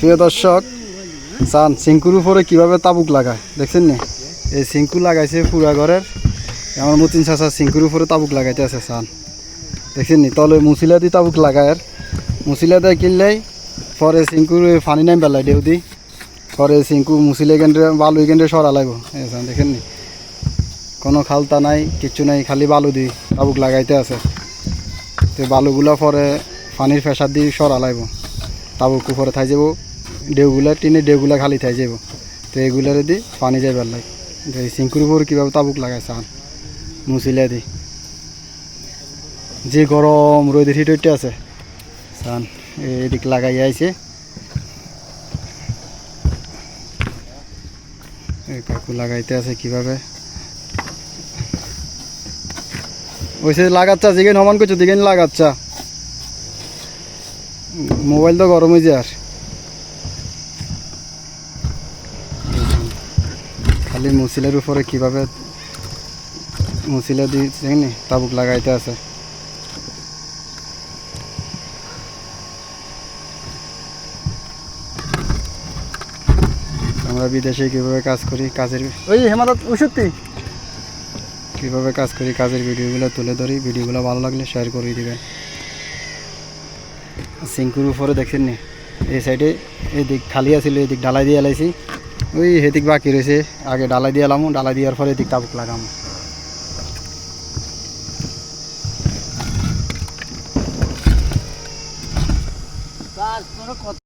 প্রিয় দর্শক, চান সিঙ্কুর উপরে কীভাবে তাবুক লাগায় দেখছেন নি? এই সিঙ্কু লাগাইছে পুরা ঘরের। আমার মতিন চাষা সিঙ্কুর উপরে তাবুক লাগাইতে আছে চান, দেখছেন নি? তলে মুসিলা দিয়ে তাবুক লাগায়, মুসিলা দিয়ে কিনলেই পরে সিঙ্কুর পানি নাম বেলায় দেউ দি, পরে সিঙ্কু মুসিলে কেন্দ্রে বালু কেন্দ্রে সরা লাগব। চান দেখেন নি? কোনো খালতা নাই, কিচ্ছু নাই, খালি বালু দিয়ে তাবুক লাগাইতে আছে। তো বালুগুলা পরে পানির প্রেসার দিয়ে সরা লাগব, তাবুক উপরে থাই যাব, ঢেউগুলা টিনে ঢেউগুলা খালি থাই যাব। তো এগুলারে দি পানি যাইবার লাগে। এই সিঙ্কুর উপর কীভাবে তাবুক লাগায় চান মুসিলা দি, যে গরম রোদের হিটে আছে চান এদিক লাগাই আইছে। কাকু লাগাইতে আছে কিভাবে ওইসে লাগাচ্ছা, যেখানে সমান করছো যেখানে লাগাচ্ছা। মোবাইল তো গরম হয়ে যায়, আর খালি মুসিলের উপরে কিভাবে মুসিলা দিয়ে তাবুক লাগাইতে আছে। আমরা বিদেশে কীভাবে কাজ করি, কাজের ওই হেমাদত ওষুধটি কীভাবে কাজ করি, কাজের ভিডিওগুলো তুলে ধরি। ভিডিওগুলো ভালো লাগলে শেয়ার করে দিবেন। সিঙ্কুর উপরে দেখছেন নি? এই সাইডে এদিক খালি আছিল, এদিক ডালাই দিয়ে এলাইছি, ওই এদিক বাকি রয়েছে। আগে ডালাই দিয়ে এলাম, ডালাই দেওয়ার পরে এদিক তাবুক লাগাম।